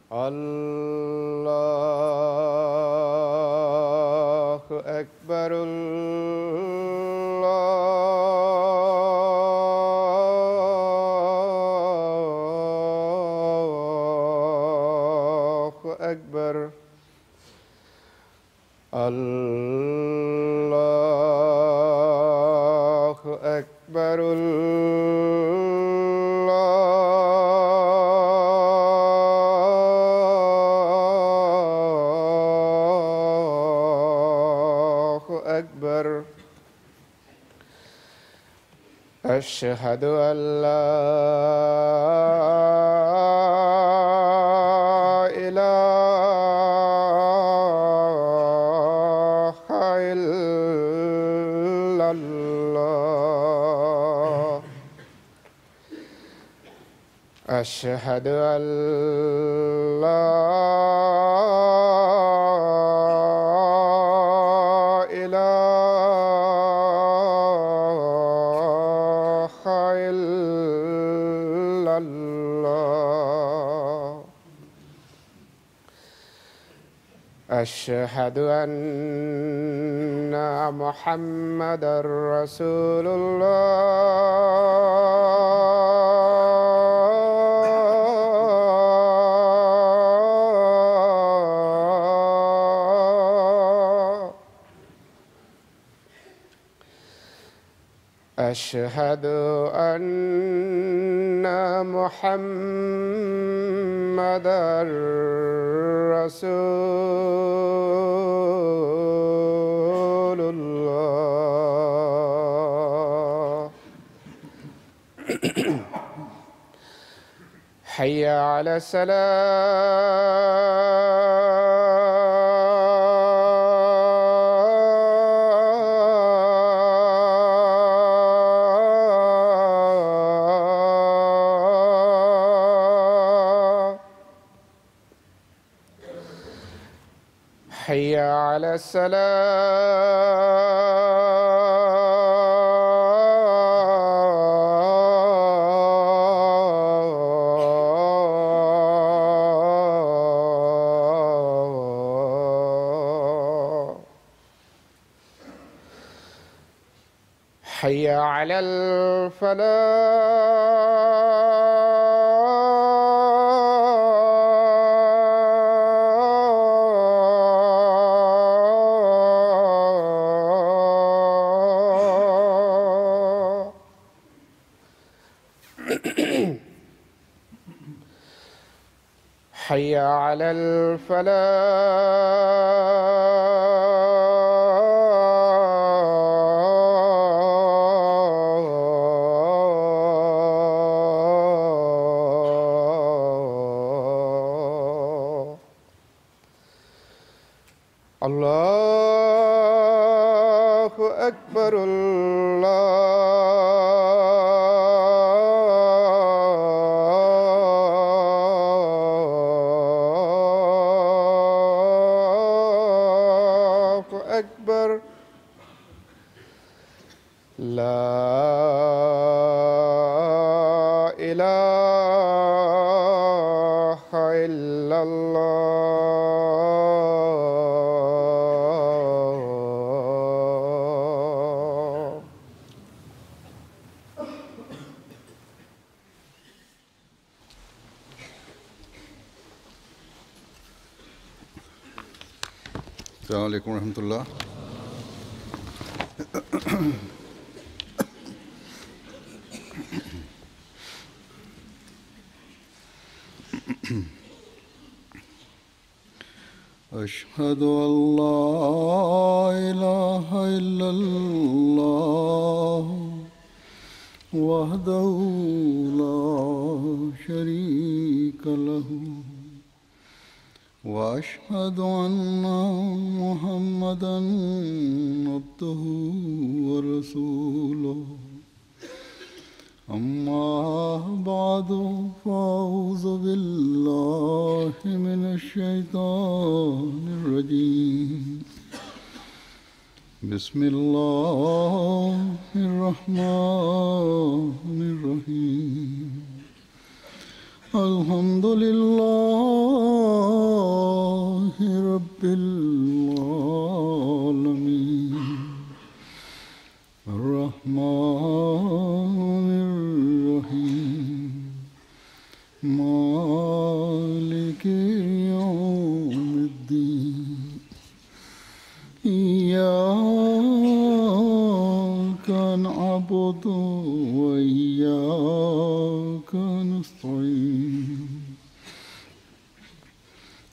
الله أكبر. الله أكبر. الله أكبر. الله أكبر. أشهد أن لا إله إلا الله. أشهد أن لا إله إلا الله. أشهد أن محمدًا رسول الله. أشهد أن محمدًا رسول الله. حي على الصلاة. حي على الصلاة. حي على الفلاح. حي على الفلاح. الله أكبر. الله أكبر. لا إله إلا الله. السلام عليكم ورحمة الله. أشهد أن لا إله إلا الله وحده لا شريك له وأشهد أن محمدًا عبده ورسوله. أما بعد فأعوذ بالله من الشيطان الرجيم. بسم الله الرحمن الرحيم. الحمد لله رب العالمين الرحمن الرحيم مالك يوم الدين إياك نعبد وإياك نستعين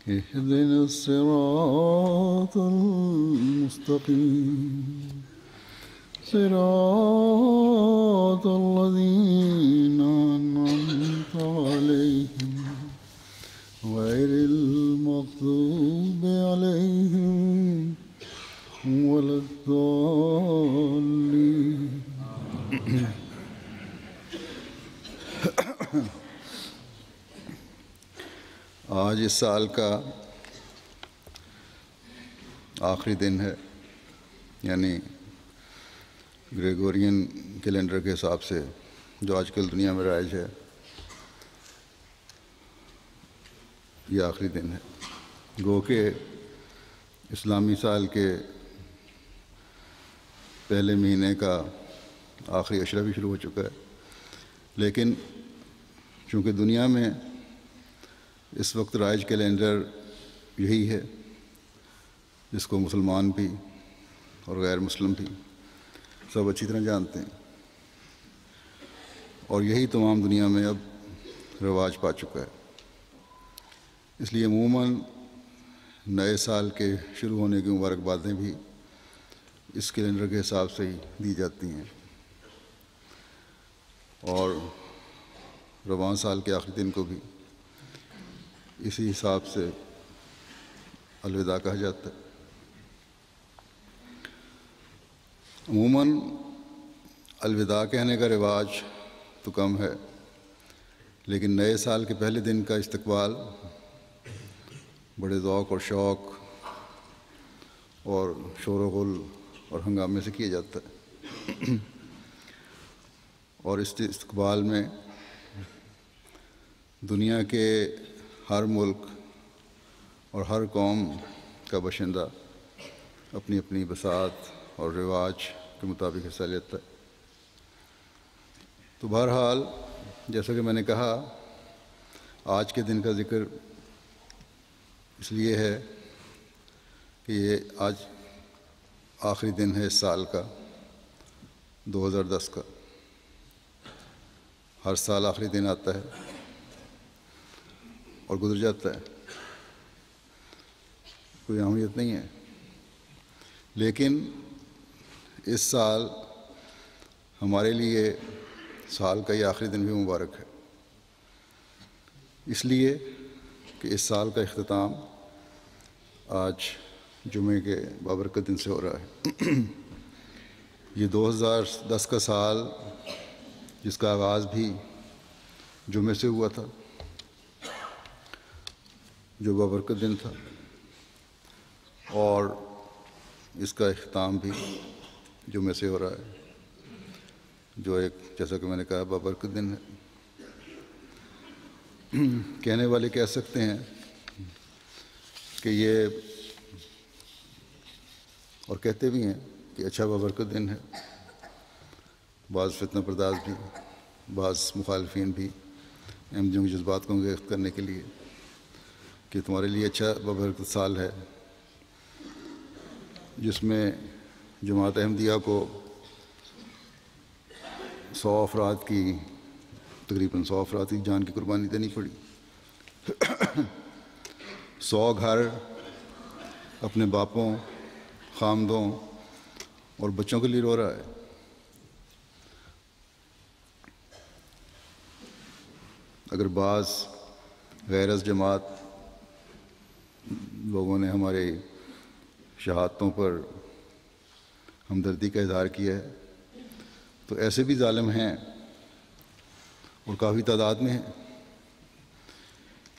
اهدنا الصراط المستقيم صراط الذين أنعمت عليهم غير المغضوب عليهم ولا الضالين آج اس سال کا آخری دن ہے، یعنی گریگورین کیلنڈر کے حساب سے جو آج کل دنیا میں رائج ہے، یہ آخری دن ہے۔ گو کہ اسلامی سال کے پہلے مہینے کا آخری عشرہ بھی شروع ہو چکا ہے، لیکن چونکہ دنیا میں اس وقت رائج کیلنڈر یہی ہے جس کو مسلمان بھی اور غیر مسلم بھی سب اچھی طرح جانتے ہیں، اور یہی تمام دنیا میں اب رواج پا چکا ہے۔ اس لیے عموماً نئے سال کے شروع ہونے کی مبارکبادیں بھی اس کیلنڈر کے حساب سے ہی دی جاتی ہیں، اور رواں سال کے آخری دن کو بھی اسی حساب سے الوداع کہا جاتا ہے۔ عموماً الوداع کہنے کا رواج تو کم ہے، لیکن نئے سال کے پہلے دن کا استقبال بڑے ذوق اور شوق اور شور و غل اور ہنگامے سے کیا جاتا ہے، اور اس استقبال میں دنیا کے ہر ملک اور ہر قوم کا باشندہ اپنی اپنی بساط اور رواج کے مطابق حصہ لیتا ہے۔ تو بہرحال جیسا کہ میں نے کہا، آج کے دن کا ذکر اس لیے ہے کہ یہ آج آخری دن ہے اس سال کا 2010 کا۔ ہر سال آخری دن آتا ہے اور گزر جاتا ہے، کوئی اہمیت نہیں ہے، لیکن اس سال ہمارے لیے سال کا یہ آخری دن بھی مبارک ہے، اس لیے کہ اس سال کا اختتام آج جمعے کے بابرکت دن سے ہو رہا ہے۔ یہ 2010 کا سال جس کا آغاز بھی جمعے سے ہوا تھا، جو بابرکت دن تھا، اور اس کا اختتام بھی جمعے سے ہو رہا ہے، جو ایک جیسا کہ میں نے کہا بابرکت دن ہے۔ کہنے والے کہہ سکتے ہیں کہ یہ، اور کہتے بھی ہیں کہ اچھا بابرکت دن ہے، بعض فتنہ پرداز بھی، بعض مخالفین بھی احمدیوں کے جذبات کو انگیخت کرنے کے لیے کہ تمہارے لیے اچھا بابرکت سال ہے، جس میں جماعت احمدیہ کو 100 افراد کی، تقریباً 100 افراد کی جان کی قربانی دینی پڑی، 100 گھر اپنے باپوں، خامدوں اور بچوں کے لیے رو رہا ہے۔ اگر بعض غیر از جماعت لوگوں نے ہمارے شہادتوں پر ہمدردی کا اظہار کیا ہے، تو ایسے بھی ظالم ہیں اور کافی تعداد میں ہیں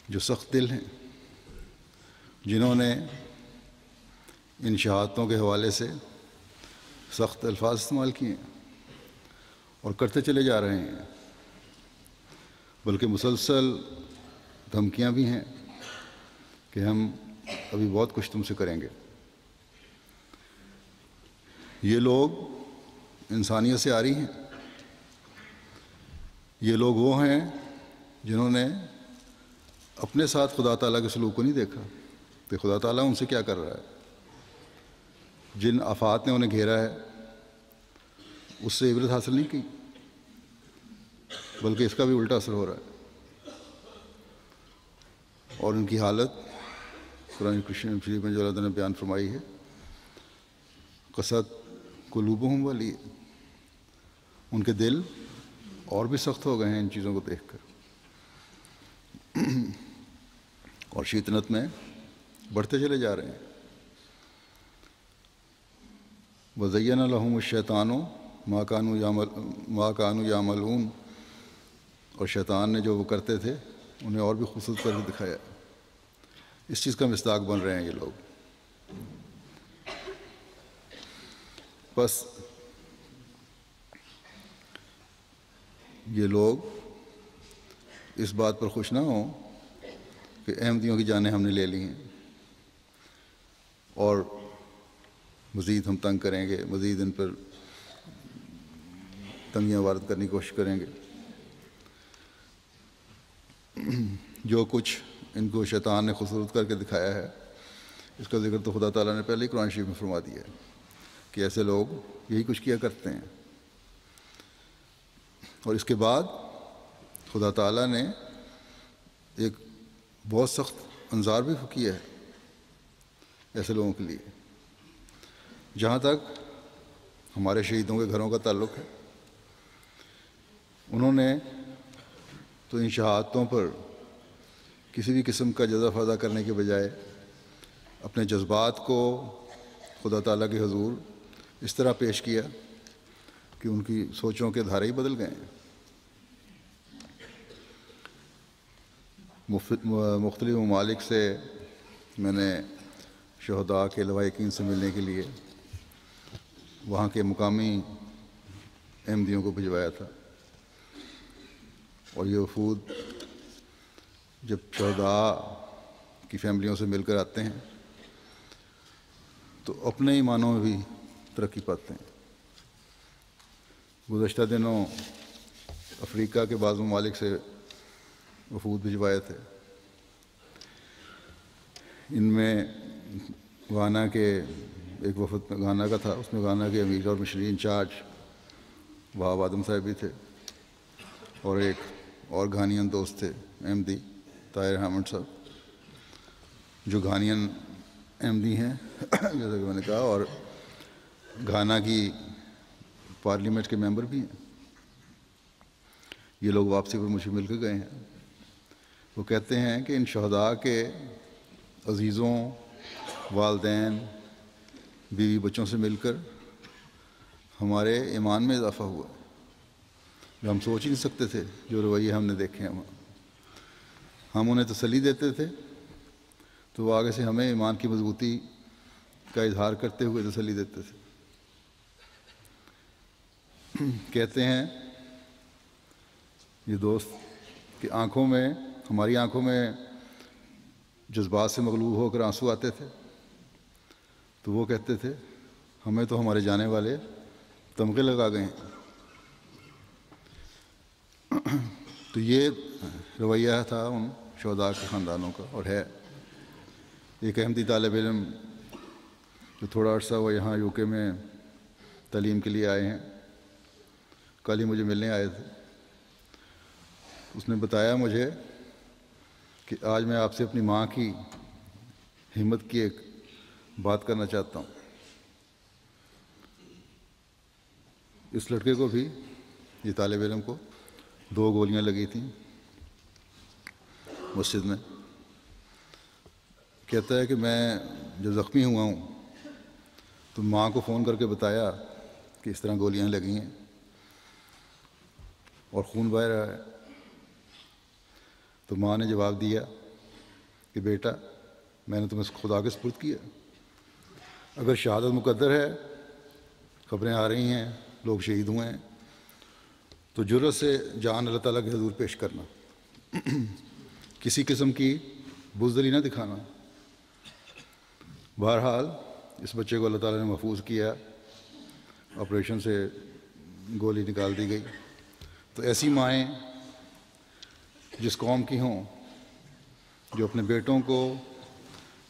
جو سخت دل ہیں، جنہوں نے ان شہادتوں کے حوالے سے سخت الفاظ استعمال کیے ہیں اور کرتے چلے جا رہے ہیں، بلکہ مسلسل دھمکیاں بھی ہیں کہ ہم ابھی بہت کچھ تم سے کریں گے۔ یہ لوگ انسانیت سے عاری ہیں، یہ لوگ وہ ہیں جنہوں نے اپنے ساتھ خدا تعالیٰ کے سلوک کو نہیں دیکھا کہ خدا تعالیٰ ان سے کیا کر رہا ہے۔ جن آفات نے انہیں گھیرا ہے اس سے عبرت حاصل نہیں کی، بلکہ اس کا بھی الٹا اثر ہو رہا ہے، اور ان کی حالت قرآن شریف میں جو اللہ تعالیٰ نے بیان فرمائی ہے، قصد قلوبہم والی، ان کے دل اور بھی سخت ہو گئے ہیں ان چیزوں کو دیکھ کر، اور شیطنت میں بڑھتے چلے جا رہے ہیں۔ وَزَيَّنَ لَهُمُ الشَّيْطَانُ مَا كَانُوا يَعْمَلُونَ، اور شیطان نے جو وہ کرتے تھے انہیں اور بھی خوبصورت کر کے دکھایا۔ اس چیز کا مصداق بن رہے ہیں یہ لوگ۔ بس یہ لوگ اس بات پر خوش نہ ہوں کہ احمدیوں کی جانیں ہم نے لے لی ہیں اور مزید ہم تنگ کریں گے، مزید ان پر تنگیاں وارد کرنے کی کوشش کریں گے۔ جو کچھ ان کو شیطان نے خوبصورت کر کے دکھایا ہے اس کا ذکر تو خدا تعالیٰ نے پہلے ہی قرآن شریف میں فرما دیا ہے کہ ایسے لوگ یہی کچھ کیا کرتے ہیں۔ اور اس کے بعد خدا تعالیٰ نے ایک بہت سخت انذار بھی کیا ہے ایسے لوگوں کے لیے۔ جہاں تک ہمارے شہیدوں کے گھروں کا تعلق ہے، انہوں نے تو ان شہادتوں پر کسی بھی قسم کا جزا فضا کرنے کے بجائے اپنے جذبات کو خدا تعالیٰ کے حضور اس طرح پیش کیا کہ ان کی سوچوں کے دھارے ہی بدل گئے ہیں۔ مختلف ممالک سے میں نے شہداء کے لواحقین سے ملنے کے لیے وہاں کے مقامی احمدیوں کو بھجوایا تھا، اور یہ وفود جب شہداء کی فیملیوں سے مل کر آتے ہیں تو اپنے ایمانوں میں بھی ترقی پاتے ہیں۔ گزشتہ دنوں افریقہ کے بعض ممالک سے وفود بھجوائے تھے، ان میں گانا کے ایک وفد گانا کا تھا، اس میں گانا کے امیر اور مشرین انچارج وہاب آدم صاحب بھی تھے، اور ایک اور گھانین دوست تھے احمدی طاہر حامد صاحب، جو گھانین احمدی ہیں جیسا کہ میں نے کہا، اور گھانا کی پارلیمنٹ کے ممبر بھی ہیں۔ یہ لوگ واپسی پر مجھے مل کے گئے ہیں۔ وہ کہتے ہیں کہ ان شہداء کے عزیزوں، والدین، بیوی بچوں سے مل کر ہمارے ایمان میں اضافہ ہوا، جو ہم سوچ ہی نہیں سکتے تھے۔ جو رویے ہم نے دیکھے ہیں وہاں، ہم انہیں تسلی دیتے تھے تو وہ آگے سے ہمیں ایمان کی مضبوطی کا اظہار کرتے ہوئے تسلی دیتے تھے۔ کہتے ہیں یہ دوست کہ ہماری آنکھوں میں جذبات سے مغلوب ہو کر آنسو آتے تھے، تو وہ کہتے تھے ہمیں تو ہمارے جانے والے تمغے لگا گئے ہیں۔ تو یہ رویہ تھا ان شہداء کے خاندانوں کا، اور ہے۔ ایک احمدی طالب علم جو تھوڑا عرصہ وہ یہاں UK میں تعلیم کے لیے آئے ہیں، کل ہی مجھے ملنے آئے تھے، اس نے بتایا مجھے کہ آج میں آپ سے اپنی ماں کی ہمت کی ایک بات کرنا چاہتا ہوں۔ اس لڑکے کو بھی، یہ طالب علم کو 2 گولیاں لگی تھیں مسجد میں۔ کہتا ہے کہ میں جب زخمی ہوا ہوں تو ماں کو فون کر کے بتایا کہ اس طرح گولیاں لگی ہیں اور خون بہہ رہا ہے، تو ماں نے جواب دیا کہ بیٹا میں نے تمہیں خدا کے سپرد کیا، اگر شہادت مقدر ہے، خبریں آ رہی ہیں لوگ شہید ہوئے ہیں، تو جرأت سے جان اللہ تعالیٰ کے حضور پیش کرنا، کسی قسم کی بزدلی نہ دکھانا۔ بہرحال اس بچے کو اللہ تعالیٰ نے محفوظ کیا، آپریشن سے گولی نکال دی گئی۔ تو ایسی مائیں جس قوم کی ہوں، جو اپنے بیٹوں کو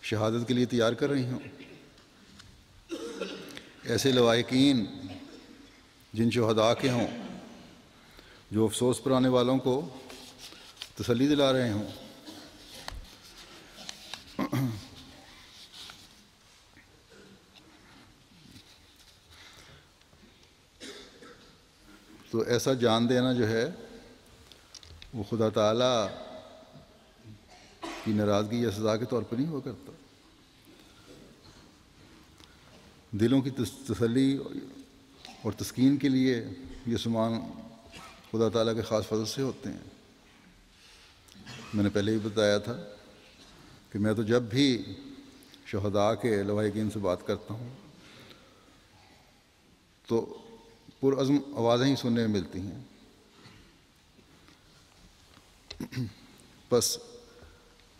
شہادت کے لیے تیار کر رہی ہوں، ایسے لوائقین جن شہداء کے ہوں، جو افسوس پر آنے والوں کو تسلی دلا رہے ہوں، تو ایسا جان دینا جو ہے وہ خدا تعالیٰ کی ناراضگی یا سزا کے طور پر نہیں ہوا کرتا۔ دلوں کی تسلی اور تسکین کے لیے یہ سامان خدا تعالیٰ کے خاص فضل سے ہوتے ہیں۔ میں نے پہلے ہی بتایا تھا کہ میں تو جب بھی شہداء کے لواحقین سے بات کرتا ہوں تو پرعزم آوازیں ہی سننے میں ملتی ہیں۔ بس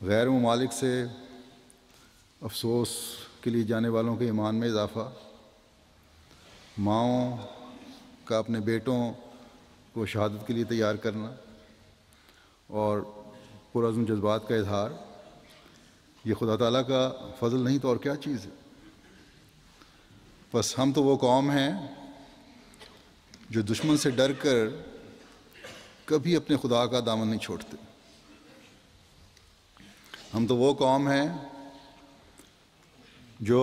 غیر ممالک سے افسوس کے لیے جانے والوں کے ایمان میں اضافہ، ماؤں کا اپنے بیٹوں کو شہادت کے لیے تیار کرنا اور پرعزم جذبات کا اظہار، یہ خدا تعالیٰ کا فضل نہیں تو اور کیا چیز ہے۔ بس ہم تو وہ قوم ہیں جو دشمن سے ڈر کر کبھی اپنے خدا کا دامن نہیں چھوڑتے۔ ہم تو وہ قوم ہیں جو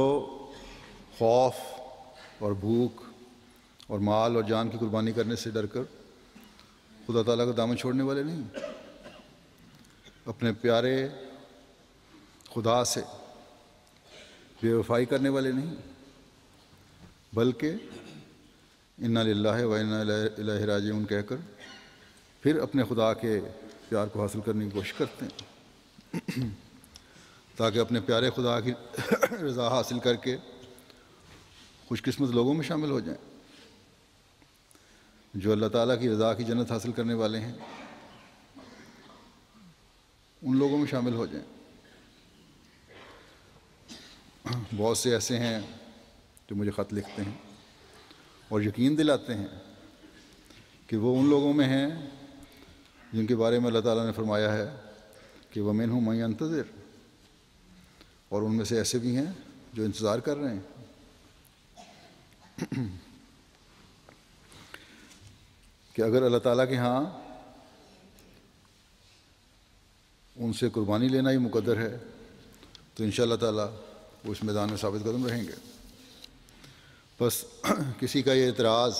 خوف اور بھوک اور مال اور جان کی قربانی کرنے سے ڈر کر خدا تعالیٰ کا دامن چھوڑنے والے نہیں، اپنے پیارے خدا سے بے وفائی کرنے والے نہیں، بلکہ انا للہ و انا الیہ راجعون کہہ کر پھر اپنے خدا کے پیار کو حاصل کرنے کی کوشش کرتے ہیں، تاکہ اپنے پیارے خدا کی رضا حاصل کر کے خوش قسمت لوگوں میں شامل ہو جائیں، جو اللہ تعالیٰ کی رضا کی جنت حاصل کرنے والے ہیں، ان لوگوں میں شامل ہو جائیں۔ بہت سے ایسے ہیں جو مجھے خط لکھتے ہیں اور یقین دلاتے ہیں کہ وہ ان لوگوں میں ہیں جن کے بارے میں اللہ تعالیٰ نے فرمایا ہے کہ وَمِنْهُم مَن يَنتَظِرُ، اور ان میں سے ایسے بھی ہیں جو انتظار کر رہے ہیں۔ کہ اگر اللہ تعالیٰ کے ہاں ان سے قربانی لینا ہی مقدر ہے تو انشاءاللہ تعالیٰ وہ اس میدان میں ثابت قدم رہیں گے۔ بس کسی کا یہ اعتراض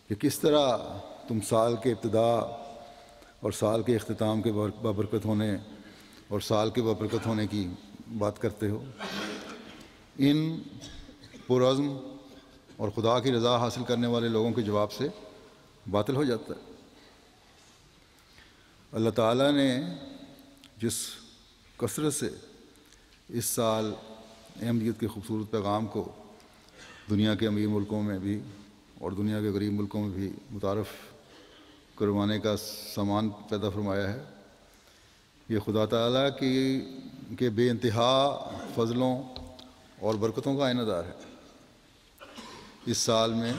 کہ کس طرح تم سال کے ابتدا اور سال کے اختتام کے بابرکت ہونے اور سال کے بابرکت ہونے کی بات کرتے ہو، ان پرعزم اور خدا کی رضا حاصل کرنے والے لوگوں کے جواب سے باطل ہو جاتا ہے۔ اللہ تعالیٰ نے جس کثرت سے اس سال احمدیت کے خوبصورت پیغام کو دنیا کے امیر ملکوں میں بھی اور دنیا کے غریب ملکوں میں بھی متعارف کروانے کا سامان پیدا فرمایا ہے، یہ خدا تعالیٰ کے بے انتہا فضلوں اور برکتوں کا آئینہ دار ہے۔ اس سال میں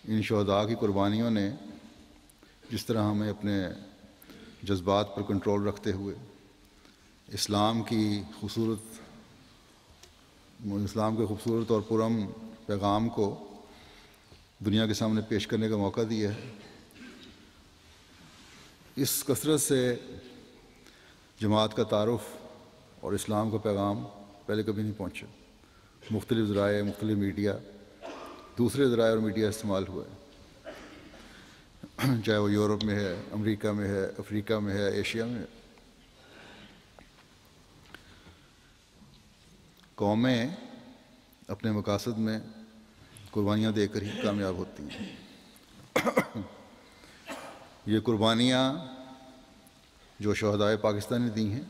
ان شہداء کی قربانیوں نے جس طرح ہمیں اپنے جذبات پر کنٹرول رکھتے ہوئے اسلام کے خوبصورت اور پرامن پیغام کو دنیا کے سامنے پیش کرنے کا موقع دیا ہے، اس کثرت سے جماعت کا تعارف اور اسلام کا پیغام پہلے کبھی نہیں پہنچا۔ مختلف ذرائع، مختلف میڈیا، دوسرے ذرائع اور میڈیا استعمال ہوا ہے، چاہے وہ یورپ میں ہے، امریکہ میں ہے، افریقہ میں ہے، ایشیا میں ہے۔ قومیں اپنے مقاصد میں قربانیاں دے کر ہی کامیاب ہوتی ہیں۔ یہ قربانیاں جو شہدائے پاکستان نے دی ہیں،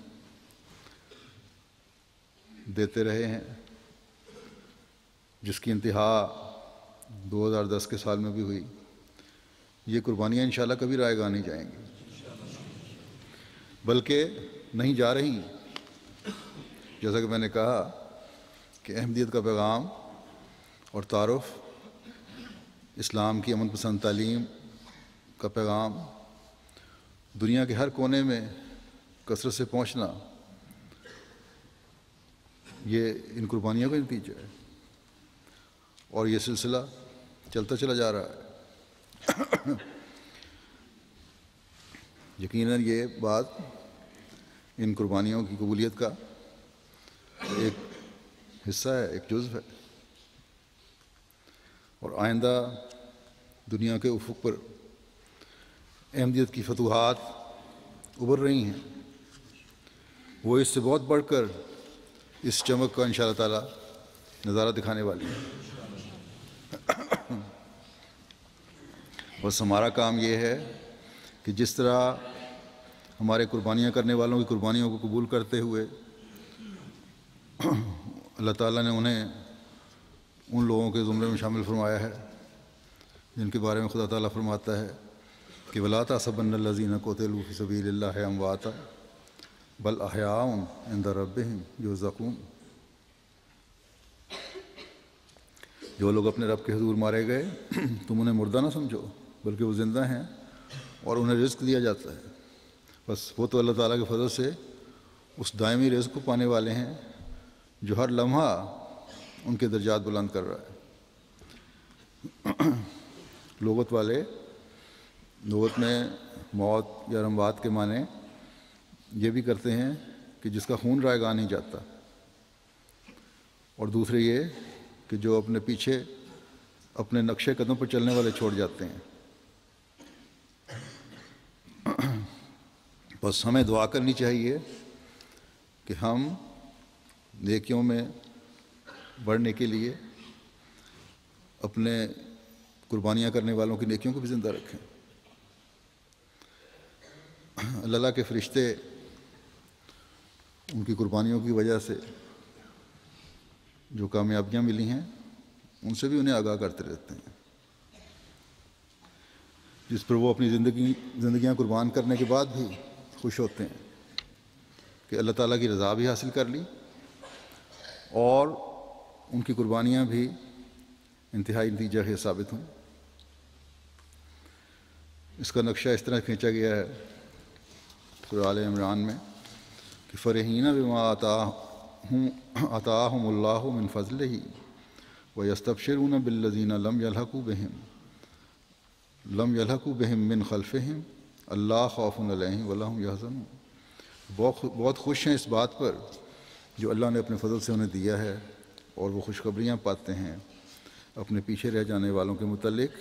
دیتے رہے ہیں، جس کی انتہا 2010 کے سال میں بھی ہوئی، یہ قربانیاں انشاءاللہ کبھی رائے گاہ نہیں جائیں گی۔ بلکہ نہیں جا رہی. جیسا کہ میں نے کہا کہ احمدیت کا پیغام اور تعارف، اسلام کی امن پسند تعلیم کا پیغام دنیا کے ہر کونے میں کثرت سے پہنچنا، یہ ان قربانیوں کا نتیجہ ہے، اور یہ سلسلہ چلتا چلا جا رہا ہے. یقیناً یہ بات ان قربانیوں کی قبولیت کا ایک حصہ ہے، ایک جزو ہے، اور آئندہ دنیا کے افق پر احمدیت کی فتوحات ابھر رہی ہیں. وہ اس سے بہت بڑھ کر اس چمک کا انشاءاللہ تعالی نظارہ دکھانے والی ہے. بس ہمارا کام یہ ہے کہ جس طرح ہمارے قربانیاں کرنے والوں کی قربانیوں کو قبول کرتے ہوئے اللہ تعالیٰ نے انہیں ان لوگوں کے زمرے میں شامل فرمایا ہے جن کے بارے میں خدا تعالیٰ فرماتا ہے کہ وَلَا تَحْسَبَنَّ الَّذِينَ قُتِلُوا فِي سَبِيلِ اللَّهِ أَمْوَاتًا بَلْ أَحْيَاءٌ عِندَ رَبِّهِمْ يُرْزَقُونَ. جو لوگ اپنے رب کے حضور مارے گئے تم انہیں مردہ نہ سمجھو، بلکہ وہ زندہ ہیں اور انہیں رزق دیا جاتا ہے. بس وہ تو اللہ تعالیٰ کے فضل سے اس دائمی رزق کو پانے والے ہیں جو ہر لمحہ ان کے درجات بلند کر رہا ہے. لغت میں موت یا اموات کے معنی یہ بھی کرتے ہیں کہ جس کا خون رائے گاہ نہیں جاتا، اور دوسرے یہ کہ جو اپنے پیچھے اپنے نقشے قدم پر چلنے والے چھوڑ جاتے ہیں. بس ہمیں دعا کرنی چاہیے کہ ہم نیکیوں میں بڑھنے کے لیے اپنے قربانیاں کرنے والوں کی نیکیوں کو بھی زندہ رکھیں. اللہ کے فرشتے ان کی قربانیوں کی وجہ سے جو کامیابیاں ملی ہیں ان سے بھی انہیں آگاہ کرتے رہتے ہیں، جس پر وہ اپنی زندگیاں قربان کرنے کے بعد بھی خوش ہوتے ہیں کہ اللہ تعالیٰ کی رضا بھی حاصل کر لی اور ان کی قربانیاں بھی انتہائی نتیجہ خیز ثابت ہوں. اس کا نقشہ اس طرح کھینچا گیا ہے سورہ آل عمران میں کہ فرحین بما آتاہم اللہ من فضلہ ویستبشرون بالذین لم یلحقوا بہم من خلفہم اللہ خوف علیہم ولا ہم یحزنون. بہت خوش ہیں اس بات پر جو اللہ نے اپنے فضل سے انہیں دیا ہے، اور وہ خوشخبریاں پاتے ہیں اپنے پیچھے رہ جانے والوں کے متعلق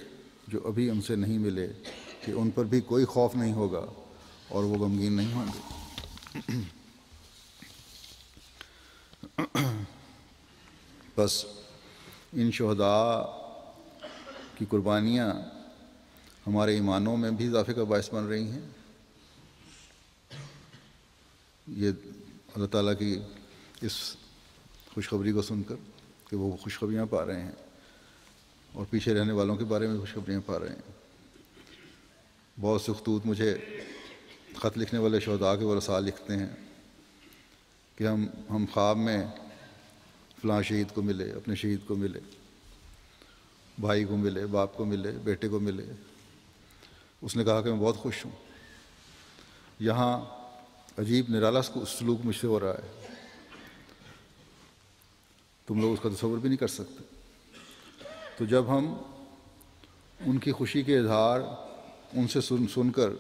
جو ابھی ان سے نہیں ملے، کہ ان پر بھی کوئی خوف نہیں ہوگا اور وہ غمگین نہیں ہوں گے. بس ان شہداء کی قربانیاں ہمارے ایمانوں میں بھی اضافے کا باعث بن رہی ہیں. یہ اللہ تعالیٰ کی اس خوشخبری کو سن کر کہ وہ خوشخبریاں پا رہے ہیں اور پیچھے رہنے والوں کے بارے میں خوشخبریاں پا رہے ہیں. بہت سے خطوط مجھے خط لکھنے والے شہداء کے ورثاء لکھتے ہیں کہ ہم خواب میں فلاں شہید کو ملے، اپنے شہید کو ملے، بھائی کو ملے، باپ کو ملے، بیٹے کو ملے. اس نے کہا کہ میں بہت خوش ہوں. یہاں عجیب نرالا سلوک مجھ سے ہو رہا ہے، تم لوگ اس کا تصور بھی نہیں کر سکتے. تو جب ہم ان کی خوشی کے اظہار ان سے سن کر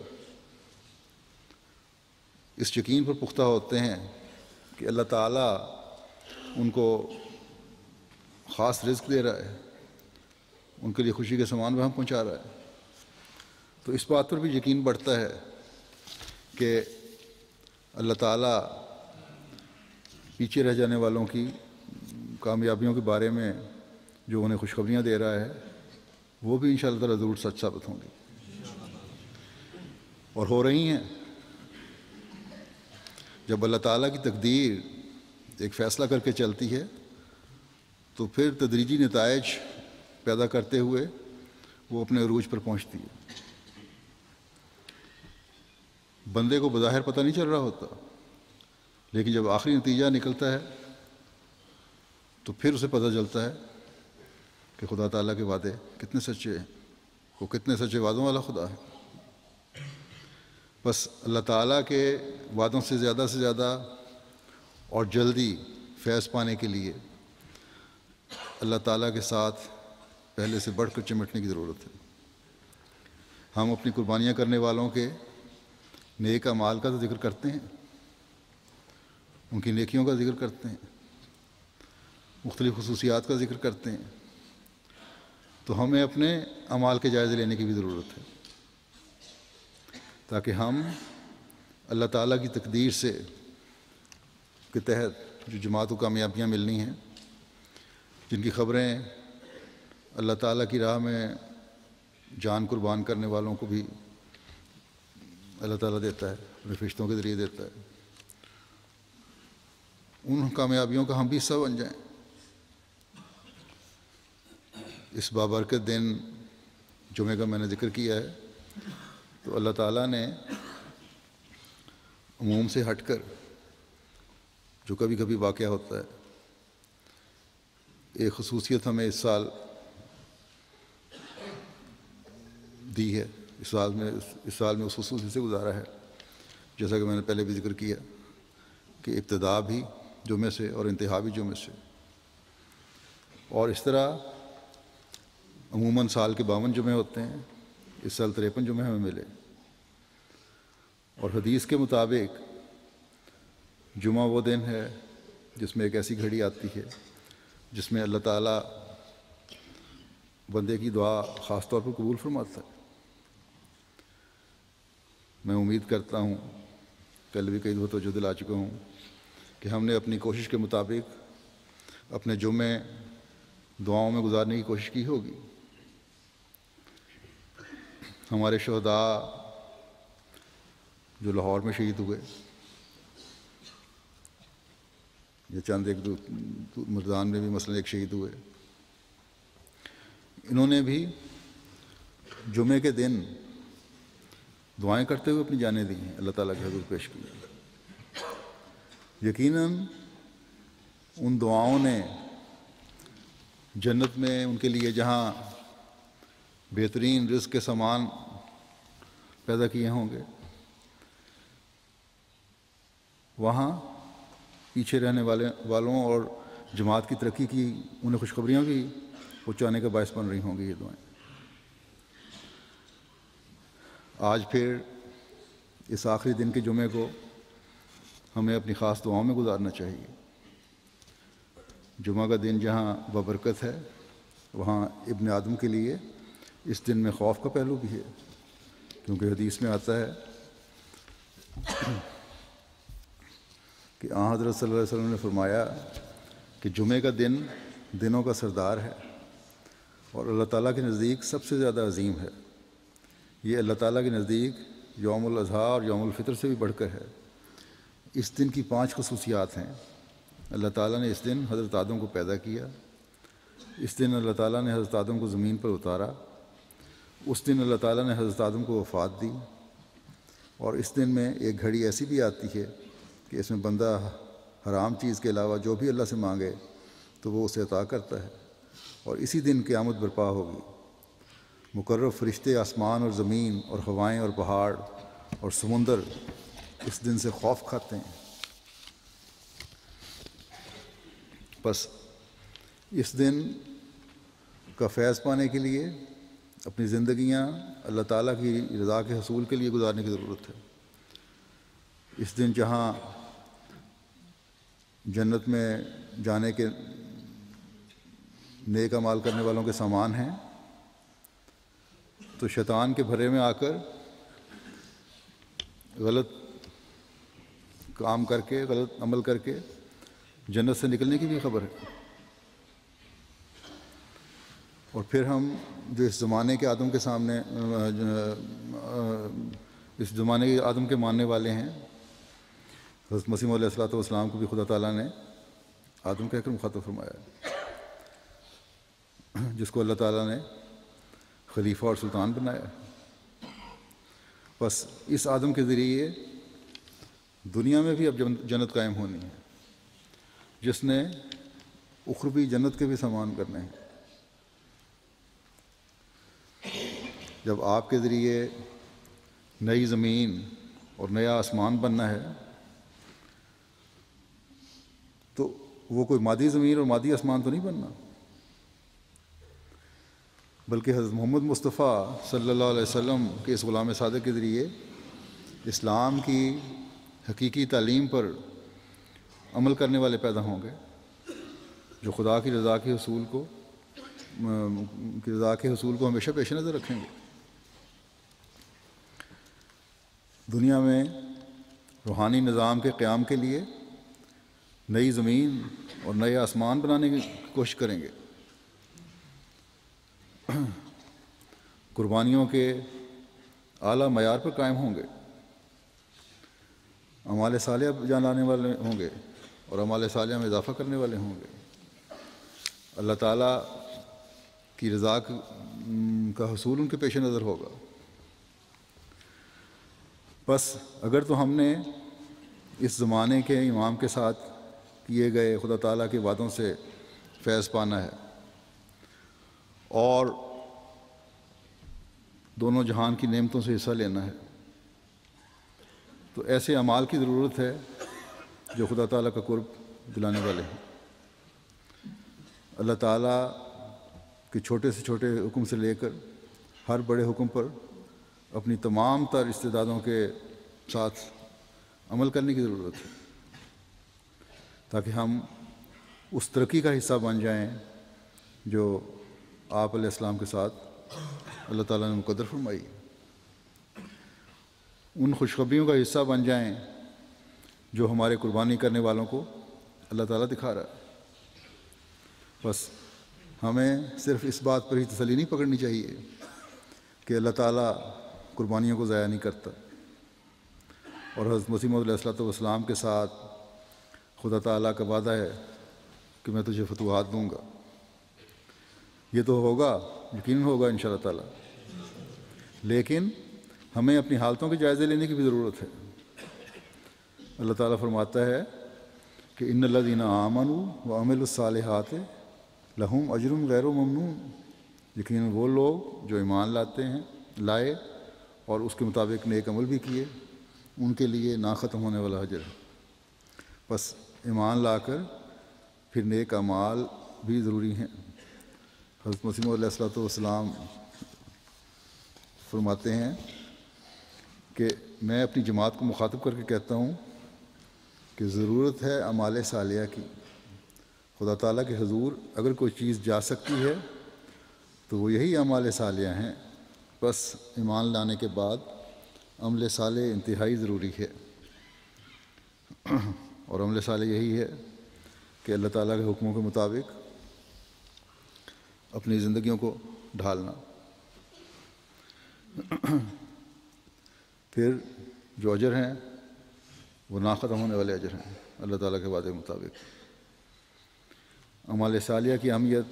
اس یقین پر پختہ ہوتے ہیں کہ اللہ تعالیٰ ان کو خاص رزق دے رہا ہے، ان کے لیے خوشی کے سامان وہاں پہنچا رہا ہے، تو اس بات پر بھی یقین بڑھتا ہے کہ اللہ تعالیٰ پیچھے رہ جانے والوں کی کامیابیوں کے بارے میں جو انہیں خوشخبریاں دے رہا ہے وہ بھی انشاءاللہ تعالیٰ ضرور سچ ثابت ہوں گی، اور ہو رہی ہیں. جب اللہ تعالیٰ کی تقدیر ایک فیصلہ کر کے چلتی ہے تو پھر تدریجی نتائج پیدا کرتے ہوئے وہ اپنے عروج پر پہنچتی ہے. بندے کو بظاہر پتہ نہیں چل رہا ہوتا، لیکن جب آخری نتیجہ نکلتا ہے تو پھر اسے پتہ چلتا ہے کہ خدا تعالیٰ کے وعدے کتنے سچے ہیں، وہ کتنے سچے وعدوں والا خدا ہے۔ بس اللہ تعالیٰ کے وعدوں سے زیادہ اور جلدی فیض پانے کے لیے اللہ تعالیٰ کے ساتھ پہلے سے بڑھ کر چمٹنے کی ضرورت ہے۔ ہم اپنی قربانیاں کرنے والوں کے نیک اعمال کا تو ذکر کرتے ہیں، ان کی نیکیوں کا ذکر کرتے ہیں، مختلف خصوصیات کا ذکر کرتے ہیں، تو ہمیں اپنے اعمال کے جائزے لینے کی بھی ضرورت ہے، تاکہ ہم اللہ تعالیٰ کی تقدیر سے کے تحت جو جماعت کو کامیابیاں ملنی ہیں، جن کی خبریں اللہ تعالیٰ کی راہ میں جان قربان کرنے والوں کو بھی اللہ تعالیٰ دیتا ہے، اپنے فرشتوں کے ذریعے دیتا ہے، ان کامیابیوں کا ہم بھی حصہ بن جائیں۔ اس بابرکت دن جمعے کا میں نے ذکر کیا ہے، تو اللہ تعالیٰ نے عموم سے ہٹ کر جو کبھی کبھی واقعہ ہوتا ہے، ایک خصوصیت ہمیں اس سال دی ہے، اس سال میں اس خصوصیت سے گزارا ہے، جیسا کہ میں نے پہلے بھی ذکر کیا کہ ابتدا بھی جمعے سے اور انتہا بھی جمعے سے، اور اس طرح عموماً سال کے 52 جمعے ہوتے ہیں، اس سال 53 جمعے ہمیں ملے، اور حدیث کے مطابق جمعہ وہ دن ہے جس میں ایک ایسی گھڑی آتی ہے جس میں اللہ تعالیٰ بندے کی دعا خاص طور پر قبول فرماتا ہے۔ میں امید کرتا ہوں، کل بھی کئی دفعہ توجہ دلا چکا ہوں، کہ ہم نے اپنی کوشش کے مطابق اپنے جمعے دعاؤں میں گزارنے کی کوشش کی ہوگی۔ ہمارے شہداء جو لاہور میں شہید ہوئے، یا چند ایک مردان میں بھی مثلا ایک شہید ہوئے، انہوں نے بھی جمعے کے دن دعائیں کرتے ہوئے اپنی جانیں دی ہیں، اللہ تعالیٰ کے حضور پیش کی ہیں۔ یقیناً ان دعاؤں نے جنت میں ان کے لیے جہاں بہترین رزق کے سامان پیدا کیے ہوں گے، وہاں پیچھے رہنے والوں اور جماعت کی ترقی کی انہیں خوشخبریاں بھی پہنچانے کا باعث بن رہی ہوں گی یہ دعائیں۔ آج پھر اس آخری دن کے جمعے کو ہمیں اپنی خاص دعاؤں میں گزارنا چاہیے۔ جمعہ کا دن جہاں بابرکت ہے، وہاں ابن آدم کے لیے اس دن میں خوف کا پہلو بھی ہے، کیونکہ حدیث میں آتا ہے کہ آن حضرت صلی اللہ علیہ وسلم نے فرمایا کہ جمعے کا دن دنوں کا سردار ہے اور اللہ تعالیٰ کے نزدیک سب سے زیادہ عظیم ہے۔ یہ اللہ تعالیٰ کے نزدیک یوم الاضحیٰ اور یوم الفطر سے بھی بڑھ کر ہے۔ اس دن کی 5 خصوصیات ہیں۔ اللہ تعالیٰ نے اس دن حضرت آدم کو پیدا کیا، اس دن اللہ تعالیٰ نے حضرت آدم کو زمین پر اتارا، اس دن اللہ تعالیٰ نے حضرت آدم کو وفات دی، اور اس دن میں ایک گھڑی ایسی بھی آتی ہے کہ اس میں بندہ حرام چیز کے علاوہ جو بھی اللہ سے مانگے تو وہ اسے عطا کرتا ہے، اور اسی دن قیامت برپا ہوگی۔ مقرب فرشتے آسمان اور زمین اور ہوائیں اور پہاڑ اور سمندر اس دن سے خوف کھاتے ہیں۔ بس اس دن کا فیض پانے کے لیے اپنی زندگیاں اللہ تعالیٰ کی رضا کے حصول کے لیے گزارنے کی ضرورت ہے۔ اس دن جہاں جنت میں جانے کے نیک اعمال کرنے والوں کے سامان ہیں، تو شیطان کے بھرے میں آ کر غلط کام کر کے، غلط عمل کر کے جنت سے نکلنے کی بھی خبر ہے۔ اور پھر ہم جو اس زمانے کے آدم کے سامنے اس زمانے کے آدم کے ماننے والے ہیں، حضرت مسیح علیہ الصلوۃ والسلام کو بھی خدا تعالیٰ نے آدم کہہ کر مخاطب فرمایا ہے، جس کو اللہ تعالیٰ نے خلیفہ اور سلطان بنایا، بس اس آدم کے ذریعے دنیا میں بھی اب جنت قائم ہونی ہے، جس نے اخروی جنت کے بھی سامان کرنے ہیں۔ جب آپ کے ذریعے نئی زمین اور نیا آسمان بننا ہے تو وہ کوئی مادی زمین اور مادی آسمان تو نہیں بننا، بلکہ حضرت محمد مصطفیٰ صلی اللہ علیہ وسلم کے اس غلام صادق کے ذریعے اسلام کی حقیقی تعلیم پر عمل کرنے والے پیدا ہوں گے، جو خدا کی رضا کے حصول کو ہمیشہ پیش نظر رکھیں گے۔ دنیا میں روحانی نظام کے قیام کے لیے نئی زمین اور نئے آسمان بنانے کی کوشش کریں گے، قربانیوں کے اعلیٰ معیار پر قائم ہوں گے، اعمال صالحہ جان لانے والے ہوں گے اور اعمال صالحہ میں اضافہ کرنے والے ہوں گے۔ اللہ تعالیٰ کی رضا کا حصول ان کے پیش نظر ہوگا۔ بس اگر تو ہم نے اس زمانے کے امام کے ساتھ کیے گئے خدا تعالیٰ کے وعدوں سے فیض پانا ہے اور دونوں جہان کی نعمتوں سے حصہ لینا ہے، تو ایسے اعمال کی ضرورت ہے جو خدا تعالیٰ کا قرب دلانے والے ہیں۔ اللہ تعالیٰ کے چھوٹے سے چھوٹے حکم سے لے کر ہر بڑے حکم پر اپنی تمام تر استعدادوں کے ساتھ عمل کرنے کی ضرورت ہے، تاکہ ہم اس ترقی کا حصہ بن جائیں جو آپ علیہ السلام کے ساتھ اللہ تعالیٰ نے مقدر فرمائی، ان خوشخبریوں کا حصہ بن جائیں جو ہمارے قربانی کرنے والوں کو اللہ تعالیٰ دکھا رہا ہے۔ بس ہمیں صرف اس بات پر ہی تسلی نہیں پکڑنی چاہیے کہ اللہ تعالیٰ قربانیوں کو ضائع نہیں کرتا، اور حضرت مسیح موعود علیہ السلام کے ساتھ خدا تعالیٰ کا وعدہ ہے کہ میں تجھے فتوحات دوں گا۔ یہ تو ہوگا، یقیناً ہوگا انشاءاللہ تعالیٰ، لیکن ہمیں اپنی حالتوں کے جائزے لینے کی بھی ضرورت ہے۔ اللہ تعالیٰ فرماتا ہے کہ ان الذین آمنوا وعملوا الصالحات لہم اجر غیر ممنون، یقیناً وہ لوگ جو ایمان لائے اور اس کے مطابق نیک عمل بھی کیے، ان کے لیے نا ختم ہونے والا اجر ہے۔ بس ایمان لا کر پھر نیک اعمال بھی ضروری ہیں۔ حضرت مسیح موعود علیہ السلام فرماتے ہیں کہ میں اپنی جماعت کو مخاطب کر کے کہتا ہوں کہ ضرورت ہے اعمال صالحہ کی۔ خدا تعالیٰ کے حضور اگر کوئی چیز جا سکتی ہے تو وہ یہی اعمال صالحہ ہیں، بس ایمان لانے کے بعد عمل صالح انتہائی ضروری ہے، اور عمل صالح یہی ہے کہ اللہ تعالیٰ کے حکموں کے مطابق اپنی زندگیوں کو ڈھالنا۔ پھر جو اجر ہیں وہ نا ختم ہونے والے اجر ہیں اللہ تعالیٰ کے وعدے کے مطابق۔ اعمال صالحہ کی اہمیت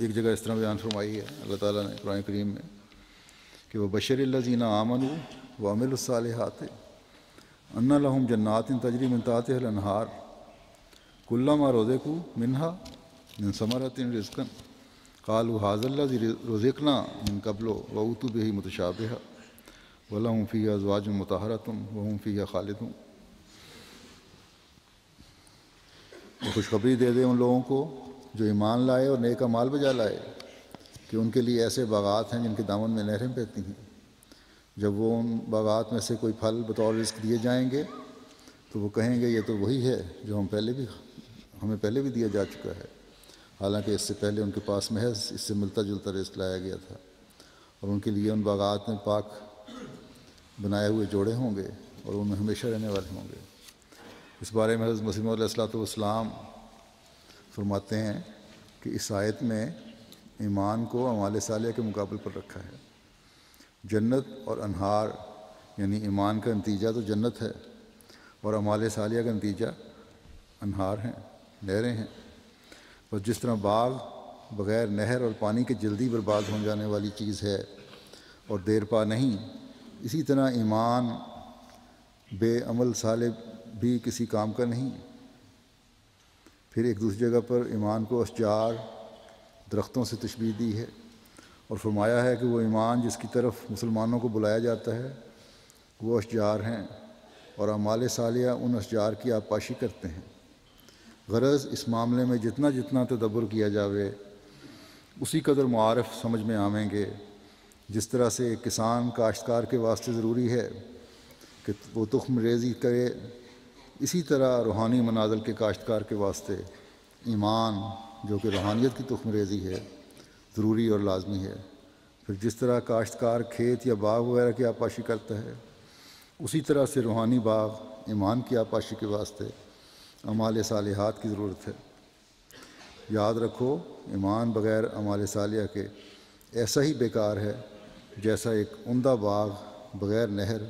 ایک جگہ اس طرح بیان فرمائی ہے اللہ تعالیٰ نے قرآن کریم میں کہ وہ بشر الذین آمنوا وعملوا الصالحات ان لہم جنات تجری من تحتها الانہار کلما رزقوا منها من ثمرۃ رزقا قالوا ھذا الذی رزقنا من قبل وأوتوا به متشابہا ولہم فیہا ازواج مطہرۃ وہم فیہا خالدون۔ وہ خوشخبری دے دے ان لوگوں کو جو ایمان لائے اور نیک اعمال بجا لائے کہ ان کے لیے ایسے باغات ہیں جن کے دامن میں نہریں بہتی ہیں، جب وہ ان باغات میں سے کوئی پھل بطور رزق دیے جائیں گے تو وہ کہیں گے یہ تو وہی ہے جو ہمیں پہلے بھی دیا جا چکا ہے، حالانکہ اس سے پہلے ان کے پاس محض اس سے ملتا جلتا رزق لایا گیا تھا، اور ان کے لیے ان باغات میں پاک بنائے ہوئے جوڑے ہوں گے اور ان میں ہمیشہ رہنے والے ہوں گے۔ اس بارے میں حضرت مسیح موعود علیہ السلام فرماتے ہیں کہ اس آیت میں ایمان کو اعمال صالحہ کے مقابل پر رکھا ہے۔ جنت اور انہار یعنی ایمان کا نتیجہ تو جنت ہے، اور اعمال صالحہ کا نتیجہ انہار ہیں، نہریں ہیں۔ بس جس طرح باغ بغیر نہر اور پانی کے جلدی برباد ہو جانے والی چیز ہے اور دیر پا نہیں، اسی طرح ایمان بے عمل صالح بھی کسی کام کا نہیں۔ پھر ایک دوسری جگہ پر ایمان کو اشجار درختوں سے تشبیہ دی ہے اور فرمایا ہے کہ وہ ایمان جس کی طرف مسلمانوں کو بلایا جاتا ہے وہ اشجار ہیں، اور اعمال صالحہ ان اشجار کی آبپاشی کرتے ہیں۔ غرض اس معاملے میں جتنا جتنا تدبر کیا جاوے اسی قدر معارف سمجھ میں آویں گے۔ جس طرح سے ایک کسان کاشتکار کے واسطے ضروری ہے کہ وہ تخم ریزی کرے، اسی طرح روحانی منازل کے کاشتکار کے واسطے ایمان جو کہ روحانیت کی تخم ریزی ہے ضروری اور لازمی ہے۔ پھر جس طرح کاشتکار کھیت یا باغ وغیرہ کی آبپاشی کرتا ہے، اسی طرح سے روحانی باغ ایمان کی آبپاشی کے واسطے اعمال صالحات کی ضرورت ہے۔ یاد رکھو ایمان بغیر اعمال صالحہ کے ایسا ہی بیکار ہے جیسا ایک عمدہ باغ بغیر نہر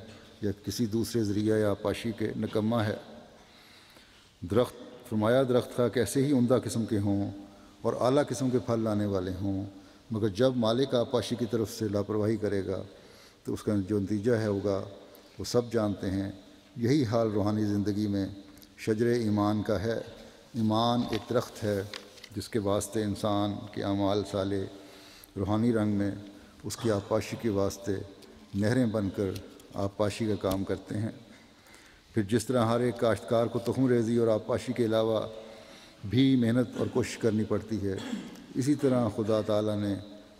یا کسی دوسرے ذریعہ یا آبپاشی کے نکما ہے۔ درخت کا کیسے ہی عمدہ قسم کے ہوں اور اعلیٰ قسم کے پھل لانے والے ہوں، مگر جب مالک آبپاشی کی طرف سے لاپرواہی کرے گا تو اس کا جو نتیجہ ہوگا وہ سب جانتے ہیں۔ یہی حال روحانی زندگی میں شجر ایمان کا ہے۔ ایمان ایک درخت ہے جس کے واسطے انسان کے اعمال صالح روحانی رنگ میں اس کی آبپاشی کے واسطے نہریں بن کر آبپاشی کا کام کرتے ہیں۔ پھر جس طرح ہر ایک کاشتکار کو تخم ریزی اور آبپاشی کے علاوہ بھی محنت اور کوشش کرنی پڑتی ہے، اسی طرح خدا تعالیٰ نے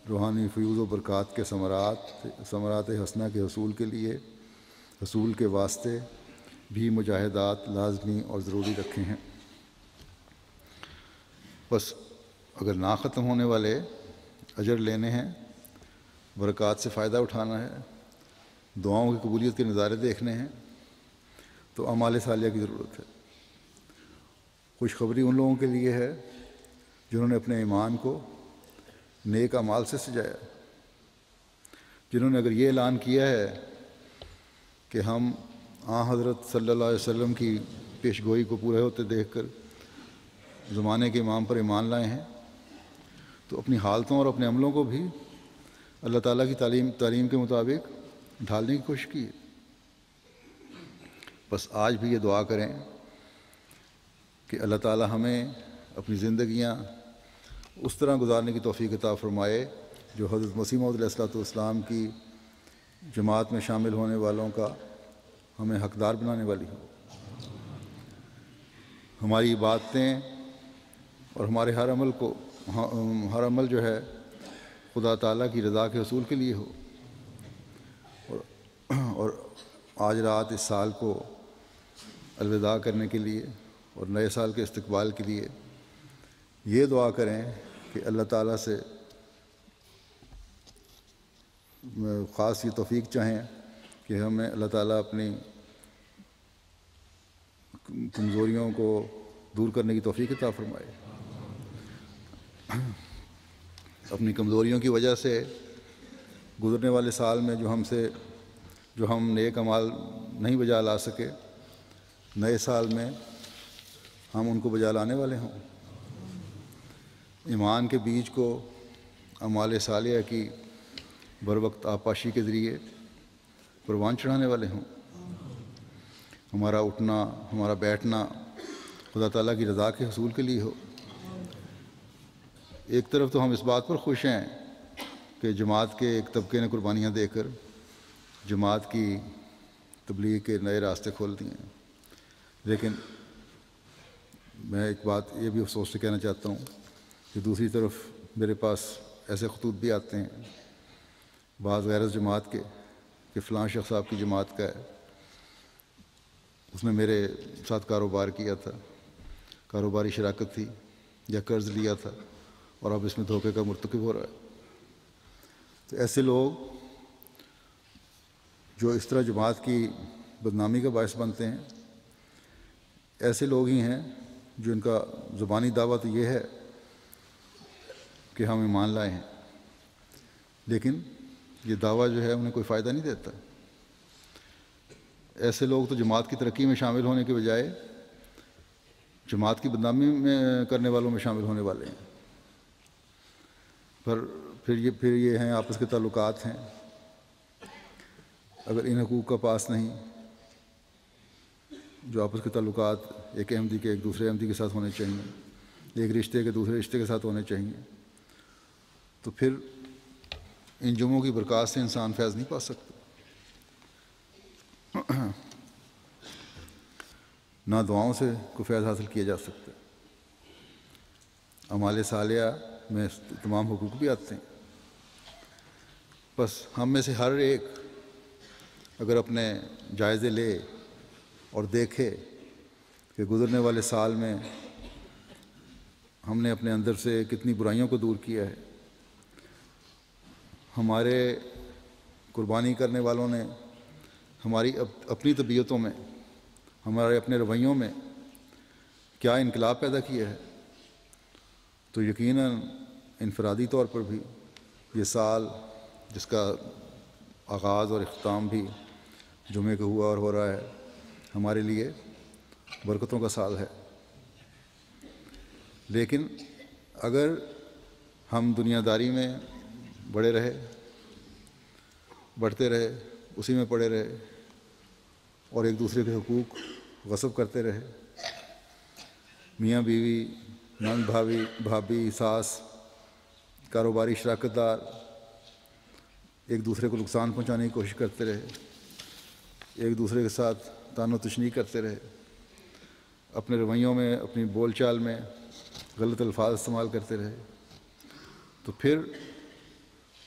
روحانی فیوز و برکات کے ثمرات حسنہ کے حصول کے واسطے بھی مجاہدات لازمی اور ضروری رکھے ہیں۔ بس اگر نہ ختم ہونے والے اجر لینے ہیں، برکات سے فائدہ اٹھانا ہے، دعاؤں کی قبولیت کے نظارے دیکھنے ہیں، تو اعمال صالحہ کی ضرورت ہے۔ خوشخبری ان لوگوں کے لیے ہے جنہوں نے اپنے ایمان کو نیک اعمال سے سجایا، جنہوں نے اگر یہ اعلان کیا ہے کہ ہم حضرت صلی اللہ علیہ وسلم کی پیش گوئی کو پورے ہوتے دیکھ کر زمانے کے امام پر ایمان لائے ہیں، تو اپنی حالتوں اور اپنے عملوں کو بھی اللہ تعالیٰ کی تعلیم کے مطابق ڈھالنے کی کوشش کی ہے۔ بس آج بھی یہ دعا کریں کہ اللہ تعالیٰ ہمیں اپنی زندگیاں اس طرح گزارنے کی توفیق عطا فرمائے جو حضرت مسیح موعود علیہ الصلوۃ والسلام کی جماعت میں شامل ہونے والوں کا ہمیں حقدار بنانے والی ہو۔ ہماری باتیں اور ہمارے ہر عمل جو ہے خدا تعالیٰ کی رضا کے حصول کے لیے ہو، اور آج رات اس سال کو الوداع کرنے کے لیے اور نئے سال کے استقبال کے لیے یہ دعا کریں کہ اللہ تعالیٰ سے خاص یہ توفیق چاہیں کہ ہمیں اللہ تعالیٰ اپنی کمزوریوں کو دور کرنے کی توفیق عطا فرمائے۔ اپنی کمزوریوں کی وجہ سے گزرنے والے سال میں جو ہم نیک اعمال نہیں بجا لا سکے، نئے سال میں ہم ان کو بجا لانے والے ہوں۔ ایمان کے بیج کو اعمال صالحہ کی بروقت آبپاشی کے ذریعے پروان چڑھانے والے ہوں۔ ہمارا اٹھنا، ہمارا بیٹھنا خدا تعالیٰ کی رضا کے حصول کے لیے ہو۔ ایک طرف تو ہم اس بات پر خوش ہیں کہ جماعت کے ایک طبقے نے قربانیاں دے کر جماعت کی تبلیغ کے نئے راستے کھول دیے ہیں، لیکن میں ایک بات یہ بھی افسوس سے کہنا چاہتا ہوں کہ دوسری طرف میرے پاس ایسے خطوط بھی آتے ہیں بعض غیر جماعت کے کہ فلاں شخص صاحب کی جماعت کا ہے، اس نے میرے ساتھ کاروبار کیا تھا، کاروباری شراکت تھی یا قرض لیا تھا اور اب اس میں دھوکے کا مرتکب ہو رہا ہے۔ تو ایسے لوگ جو اس طرح جماعت کی بدنامی کا باعث بنتے ہیں، ایسے لوگ ہی ہیں جو ان کا زبانی دعویٰ تو یہ ہے کہ ہم ایمان لائے ہیں، لیکن یہ دعویٰ جو ہے انہیں کوئی فائدہ نہیں دیتا۔ ایسے لوگ تو جماعت کی ترقی میں شامل ہونے کے بجائے جماعت کی بدنامی میں کرنے والوں میں شامل ہونے والے ہیں۔ پھر یہ ہیں آپس کے تعلقات ہیں۔ اگر ان حقوق کا پاس نہیں، جو آپس کے تعلقات ایک احمدی کے ایک دوسرے احمدی کے ساتھ ہونے چاہیے، ایک رشتے کے دوسرے رشتے کے ساتھ ہونے چاہیے، تو پھر ان جمعوں کی برکات سے انسان فیض نہیں پا سکتا، نہ دعاؤں سے کوئی فیض حاصل کیا جا سکتا۔ اعمال صالحہ میں تمام حقوق بھی آتے ہیں، بس ہم میں سے ہر ایک اگر اپنے جائزے لے اور دیکھے کہ گزرنے والے سال میں ہم نے اپنے اندر سے کتنی برائیوں کو دور کیا ہے، ہمارے قربانی کرنے والوں نے ہماری اپنی طبیعتوں میں، ہمارے اپنے رویوں میں کیا انقلاب پیدا کیا ہے، تو یقیناً انفرادی طور پر بھی یہ سال جس کا آغاز اور اختتام بھی جمعے کا ہوا اور ہو رہا ہے، ہمارے لیے برکتوں کا سال ہے۔ لیکن اگر ہم دنیا داری میں بڑھتے رہے، اسی میں پڑے رہے اور ایک دوسرے کے حقوق غصب کرتے رہے، میاں بیوی، نند بھابھی، ساس، کاروباری شراکت دار ایک دوسرے کو نقصان پہنچانے کی کوشش کرتے رہے، ایک دوسرے کے ساتھ طعن و تشنیع کرتے رہے، اپنے رویوں میں، اپنی بول چال میں غلط الفاظ استعمال کرتے رہے، تو پھر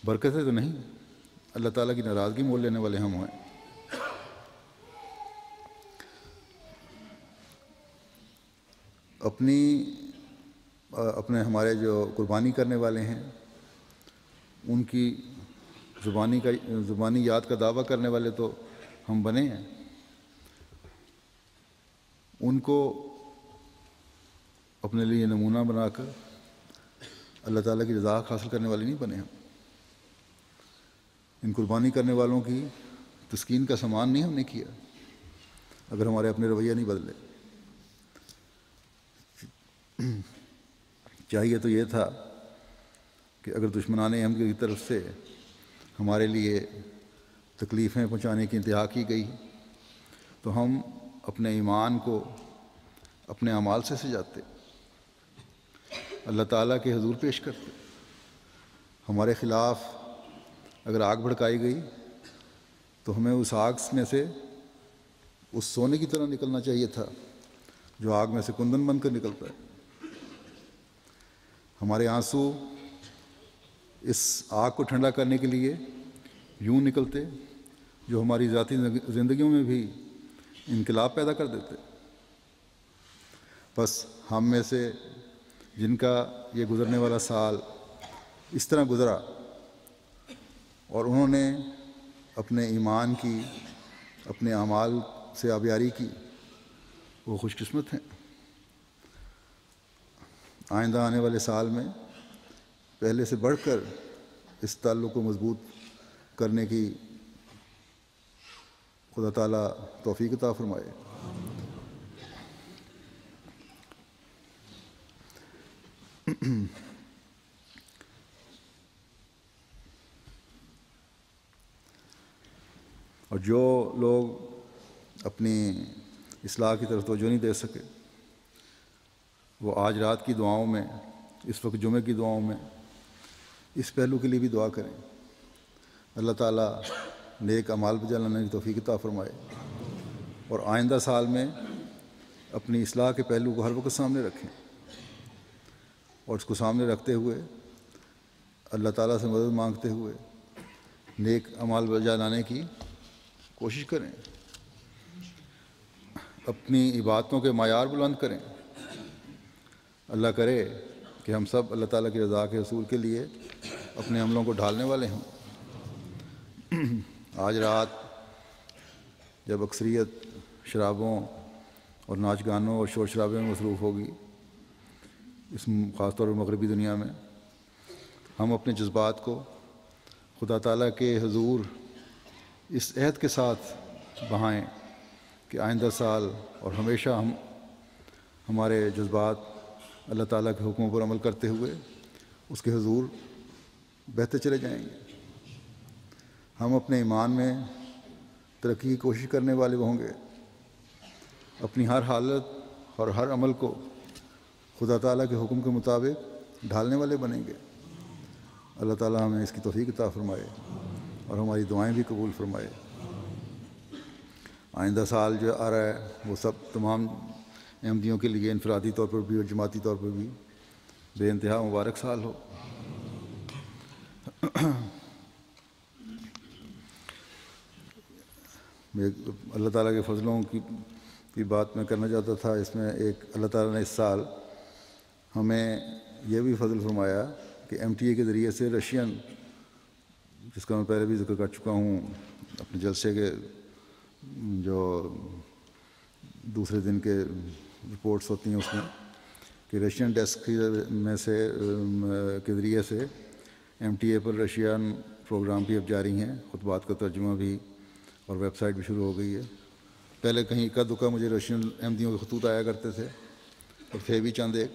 برکتیں تو نہیں، اللہ تعالیٰ کی ناراضگی مول لینے والے ہم ہیں۔ اپنے ہمارے جو قربانی کرنے والے ہیں ان کی زبانی یاد کا دعویٰ کرنے والے تو ہم بنے ہیں، ان کو اپنے لیے نمونہ بنا کر اللہ تعالیٰ کی رضا حاصل کرنے والے نہیں بنے ہم۔ ان قربانی کرنے والوں کی تسکین کا سامان نہیں ہم نے کیا اگر ہمارے اپنے رویہ نہیں بدلے۔ چاہیے تو یہ تھا کہ اگر دشمنان احمد کی طرف سے ہمارے لیے تکلیفیں پہنچانے کی انتہا کی گئی تو ہم اپنے ایمان کو اپنے اعمال سے سجاتے، اللہ تعالیٰ کے حضور پیش کرتے۔ ہمارے خلاف اگر آگ بھڑکائی گئی تو ہمیں اس آگ میں سے اس سونے کی طرح نکلنا چاہیے تھا جو آگ میں سے کندن بن کر نکلتا ہے۔ ہمارے آنسو اس آگ کو ٹھنڈا کرنے کے لیے یوں نکلتے جو ہماری ذاتی زندگیوں میں بھی انقلاب پیدا کر دیتے۔ بس ہم میں سے جن کا یہ گزرنے والا سال اس طرح گزرا اور انہوں نے اپنے ایمان کی، اپنے اعمال سے آبیاری کی، وہ خوش قسمت ہیں۔ آئندہ آنے والے سال میں پہلے سے بڑھ کر اس تعلق کو مضبوط کرنے کی خدا تعالیٰ توفیق عطا فرمائے۔ اور جو لوگ اپنی اصلاح کی طرف توجہ نہیں دے سکے وہ آج رات کی دعاؤں میں، اس وقت جمعے کی دعاؤں میں اس پہلو کے لیے بھی دعا کریں، اللہ تعالیٰ نیک اعمال بجا لانے کی توفیق عطا فرمائے، اور آئندہ سال میں اپنی اصلاح کے پہلو کو ہر وقت سامنے رکھیں اور اس کو سامنے رکھتے ہوئے اللہ تعالیٰ سے مدد مانگتے ہوئے نیک اعمال بجا لانے کی کوشش کریں، اپنی عبادتوں کے معیار بلند کریں۔ اللہ کرے کہ ہم سب اللہ تعالیٰ کی رضا کے حصول کے لیے اپنے عملوں کو ڈھالنے والے ہوں۔ آج رات جب اکثریت شرابوں اور ناچ گانوں اور شور شرابے میں مصروف ہوگی، اس خاص طور پر مغربی دنیا میں، ہم اپنے جذبات کو خدا تعالیٰ کے حضور اس عہد کے ساتھ بہائیں کہ آئندہ سال اور ہمیشہ ہمارے جذبات اللہ تعالیٰ کے حکموں پر عمل کرتے ہوئے اس کے حضور بہتے چلے جائیں گے۔ ہم اپنے ایمان میں ترقی کی کوشش کرنے والے ہوں گے، اپنی ہر حالت اور ہر عمل کو خدا تعالیٰ کے حکم کے مطابق ڈھالنے والے بنیں گے۔ اللہ تعالیٰ ہمیں اس کی توفیق عطا فرمائے اور ہماری دعائیں بھی قبول فرمائے۔ آئندہ سال جو آ رہا ہے وہ سب تمام احمدیوں کے لیے انفرادی طور پر بھی اور جماعتی طور پر بھی بے انتہا مبارک سال ہو۔ میں اللہ تعالیٰ کے فضلوں کی بات میں کرنا چاہتا تھا۔ اس میں ایک اللہ تعالیٰ نے اس سال ہمیں یہ بھی فضل فرمایا کہ MTA کے ذریعے سے رشین، جس کا میں پہلے بھی ذکر کر چکا ہوں اپنے جلسے کے جو دوسرے دن کے رپورٹس ہوتی ہیں اس میں، کہ رشین ڈیسک میں سے کے ذریعے سے MTA پر رشین پروگرام بھی اب جاری ہیں، خطبات کا ترجمہ بھی، اور ویب سائٹ بھی شروع ہو گئی ہے۔ پہلے کہیں اکا دکا مجھے رشین احمدیوں کے خطوط آیا کرتے تھے اور تھے بھی چند ایک،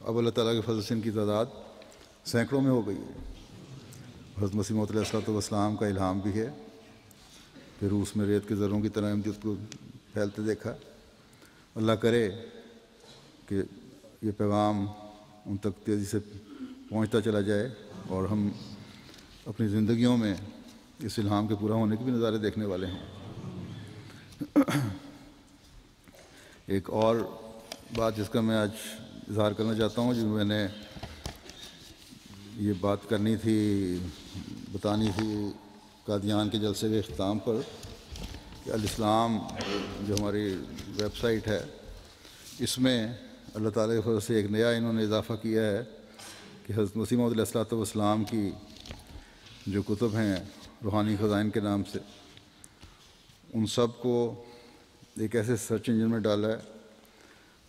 اب اللہ تعالیٰ کے فضل سے ان کی تعداد سینکڑوں میں ہو گئی ہے۔ حضرت مسیح موعود علیہ السلام کا الہام بھی ہے، پھر روس میں ریت کے ذروں کی طرح احمدیت کو پھیلتے دیکھا۔ اللہ کرے کہ یہ پیغام ان تک تیزی سے پہنچتا چلا جائے اور ہم اپنی زندگیوں میں اس الہام کے پورا ہونے کے بھی نظارے دیکھنے والے ہیں۔ ایک اور بات جس کا میں آج اظہار کرنا چاہتا ہوں، جو میں نے یہ بات کرنی تھی، بتانی تھی قادیان کے جلسے کے اختتام پر، کہ الاسلام جو ہماری ویب سائٹ ہے، اس میں اللہ تعالیٰ کے فضل سے ایک نیا انہوں نے اضافہ کیا ہے کہ حضرت مسیح موعود علیہ السلام کی جو کتب ہیں روحانی خزائن کے نام سے، ان سب کو ایک ایسے سرچ انجن میں ڈالا ہے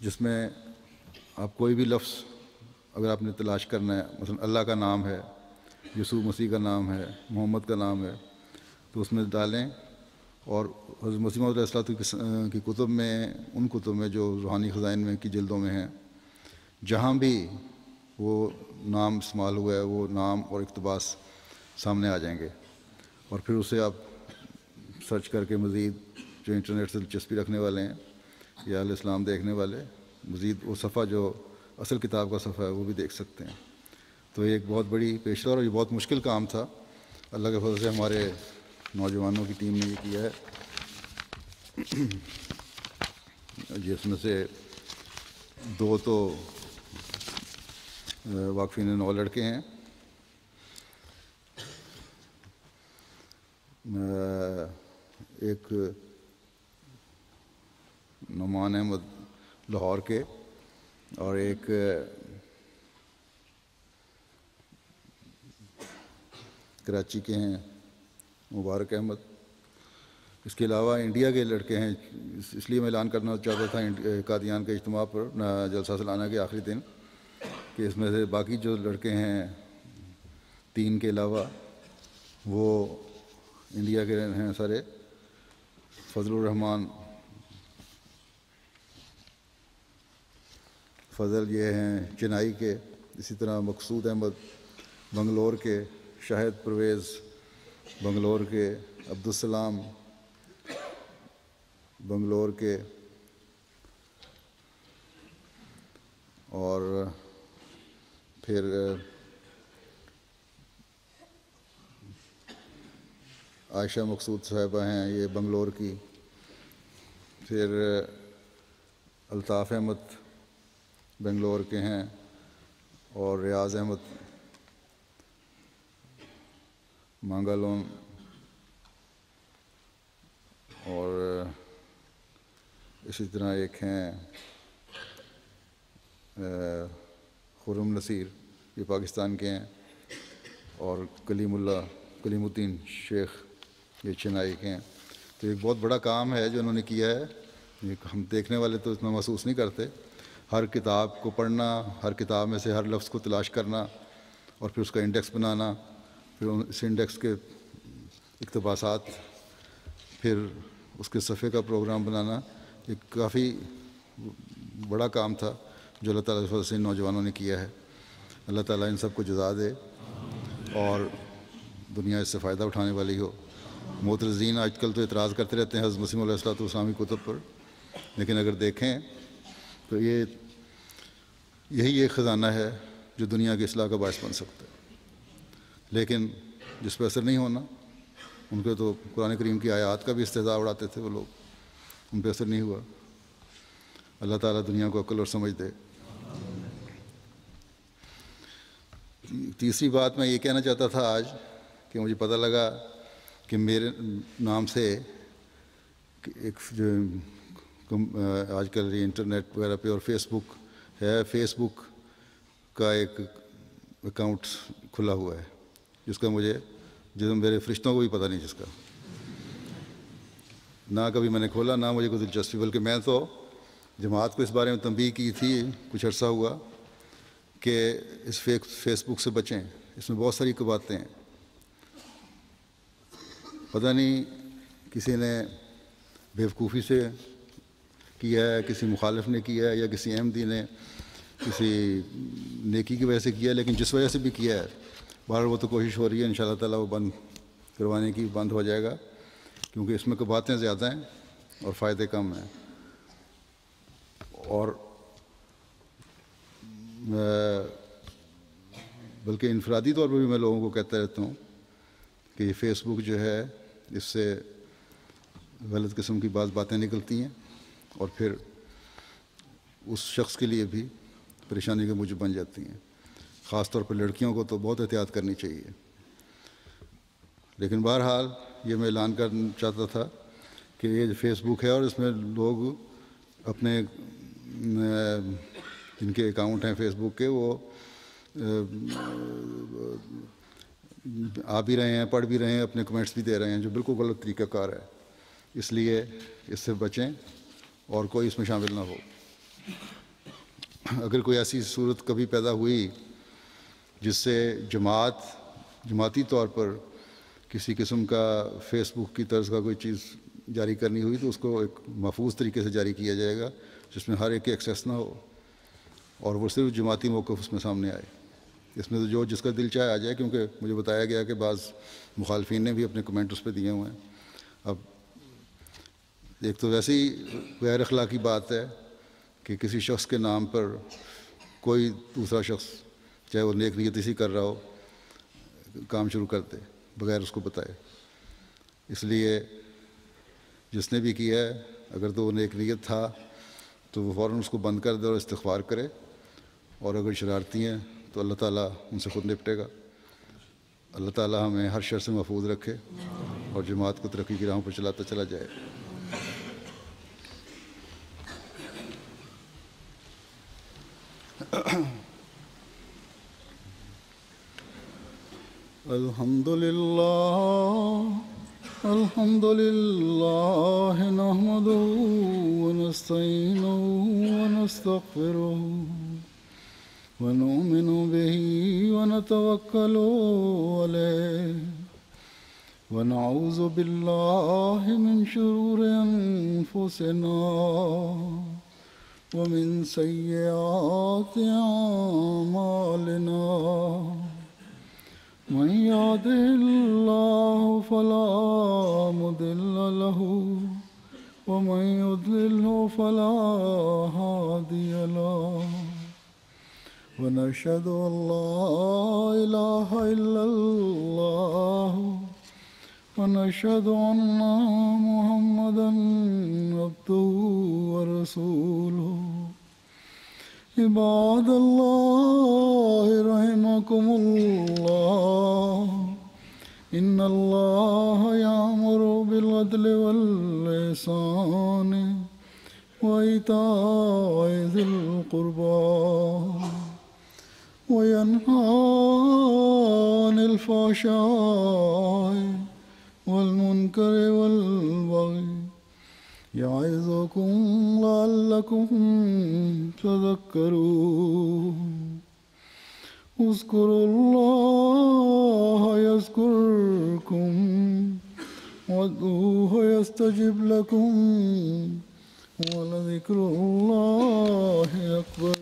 جس میں آپ کوئی بھی لفظ اگر آپ نے تلاش کرنا ہے، مثلا اللہ کا نام ہے، یسوع مسیح کا نام ہے، محمد کا نام ہے، تو اس میں ڈالیں، اور حضرت مسیح موعود علیہ السلام کی کتب میں، ان کتب میں جو روحانی خزائن میں کی جلدوں میں ہیں، جہاں بھی وہ نام استعمال ہوا ہے وہ نام اور اقتباس سامنے آ جائیں گے، اور پھر اسے آپ سرچ کر کے مزید جو انٹرنیٹ سے دلچسپی رکھنے والے ہیں یا الاسلام دیکھنے والے، مزید وہ صفحہ جو اصل کتاب کا صفحہ ہے وہ بھی دیکھ سکتے ہیں۔ تو یہ ایک بہت بڑی پیشہ اور یہ بہت مشکل کام تھا، اللہ کے فضل سے ہمارے نوجوانوں کی ٹیم نے یہ کیا ہے، جس میں سے 2 تو واقفین 9 لڑکے ہیں، ایک نعمان احمد لاہور کے، اور ایک کراچی کے ہیں مبارک احمد۔ اس کے علاوہ انڈیا کے لڑکے ہیں، اس لیے میں اعلان کرنا چاہتا تھا قادیان کے اجتماع پر جلسہ سالانہ کے آخری دن، کہ اس میں سے باقی جو لڑکے ہیں 3 کے علاوہ وہ انڈیا کے ہیں سارے، فضل الرحمان فضل یہ ہیں چنائی کے، اسی طرح مقصود احمد بنگلور کے، شاہد پرویز بنگلور کے، عبدالسلام بنگلور کے، اور پھر عائشہ مقصود صاحبہ ہیں یہ بنگلور کی، پھر الطاف احمد بنگلور کے ہیں، اور ریاض احمد مانگالون، اور اسی طرح ایک ہیں خرم نصیر، یہ پاکستان کے ہیں، اور کلیم الدین شیخ یہ چنائی کے ہیں۔ تو ایک بہت بڑا کام ہے جو انہوں نے کیا ہے، ہم دیکھنے والے تو اتنا محسوس نہیں کرتے۔ ہر کتاب کو پڑھنا، ہر کتاب میں سے ہر لفظ کو تلاش کرنا، اور پھر اس کا انڈیکس بنانا، پھر اس انڈیکس کے اقتباسات، پھر اس کے صفحے کا پروگرام بنانا، ایک کافی بڑا کام تھا جو اللہ تعالیٰ کے فضل سے ان نوجوانوں نے کیا ہے۔ اللہ تعالیٰ ان سب کو جزا دے اور دنیا اس سے فائدہ اٹھانے والی ہو۔ معترضین آج کل تو اعتراض کرتے رہتے ہیں حضرت مسیح علیہ الصلوۃ والسلام کی کتب پر، لیکن اگر دیکھیں تو یہی ایک خزانہ ہے جو دنیا کی اصلاح کا باعث بن سکتا ہے، لیکن جس پہ اثر نہیں ہونا، ان کے تو قرآن کریم کی آیات کا بھی استہزاء اڑاتے تھے وہ لوگ، ان پہ اثر نہیں ہوا۔ اللہ تعالیٰ دنیا کو عقل اور سمجھ دے۔ تیسری بات میں یہ کہنا چاہتا تھا آج کہ مجھے پتہ لگا کہ میرے نام سے ایک جو آج کل انٹرنیٹ وغیرہ پہ اور فیس بک ہے، فیس بک کا ایک اکاؤنٹ کھلا ہوا ہے جس کا مجھے میرے فرشتوں کو بھی پتہ نہیں، جس کا نہ کبھی میں نے کھولا، نہ مجھے کوئی دلچسپی، بلکہ میں تو جماعت کو اس بارے میں تنبیہ کی تھی کچھ عرصہ ہوا کہ اس فیس بک سے بچیں، اس میں بہت ساری باتیں ہیں، پتہ نہیں کسی نے بیوقوفی سے کیا ہے، کسی مخالف نے کیا ہے، یا کسی احمدی نے کسی نیکی کی وجہ سے کیا ہے، لیکن جس وجہ سے بھی کیا ہے بہرحال وہ تو کوشش ہو رہی ہے، انشاءاللہ تعالیٰ وہ بند کروانے کی بند ہو جائے گا، کیونکہ اس میں باتیں زیادہ ہیں اور فائدے کم ہیں۔ اور بلکہ انفرادی طور پر بھی میں لوگوں کو کہتا رہتا ہوں کہ یہ فیس بک جو ہے اس سے غلط قسم کی بعض باتیں نکلتی ہیں اور پھر اس شخص کے لیے بھی پریشانی کا موجب بن جاتی ہیں، خاص طور پر لڑکیوں کو تو بہت احتیاط کرنی چاہیے۔ لیکن بہرحال یہ میں اعلان کرنا چاہتا تھا کہ یہ جو فیس بک ہے اور اس میں لوگ اپنے جن کے اکاؤنٹ ہیں فیس بک کے وہ آ بھی رہے ہیں، پڑھ بھی رہے ہیں، اپنے کمنٹس بھی دے رہے ہیں، جو بالکل غلط طریقہ کار ہے، اس لیے اس سے بچیں اور کوئی اس میں شامل نہ ہو۔ اگر کوئی ایسی صورت کبھی پیدا ہوئی جس سے جماعتی طور پر کسی قسم کا فیس بک کی طرز کا کوئی چیز جاری کرنی ہوئی تو اس کو ایک محفوظ طریقے سے جاری کیا جائے گا جس میں ہر ایک کے ایکسیس نہ ہو اور وہ صرف جماعتی موقف اس میں سامنے آئے۔ اس میں تو جو جس کا دل چاہے آ جائے، کیونکہ مجھے بتایا گیا کہ بعض مخالفین نے بھی اپنے کمنٹ اس پہ دیے ہوئے ہیں۔ اب ایک تو ویسے ہی غیر اخلاقی بات ہے کہ کسی شخص کے نام پر کوئی دوسرا شخص چاہے وہ نیک نیتی سے کر رہا ہو کام شروع کر دے بغیر اس کو بتائے۔ اس لیے جس نے بھی کیا ہے اگر تو وہ نیک نیت تھا تو وہ فوراً اس کو بند کر دے اور استغفار کرے، اور اگر شرارتی ہیں تو اللہ تعالیٰ ان سے خود نپٹے گا۔ اللہ تعالیٰ ہمیں ہر شر سے محفوظ رکھے اور جماعت کو ترقی کی راہوں پر چلاتا چلا جائے۔ الحمد للہ نحمده ونستعینه ونستغفره ونؤمن به ونتوکل علیہ ونعوذ باللہ من شرور انفسنا ومن سیئات اعمالنا من يهده الله فلا مضل له ومن يضلل فلا هادي له ونشهد أن لا إله إلا الله ونشهد أن محمدا عبده ورسوله عباد الله رحمكم الله إن الله يأمر بالعدل والإحسان وإيتاء ذي القربى وينهى عن الفحشاء والمنكر والبغي يعظكم لعلكم تذكرون اذكروا الله يذكركم وادعوه يستجب لكم ولذكر الله أكبر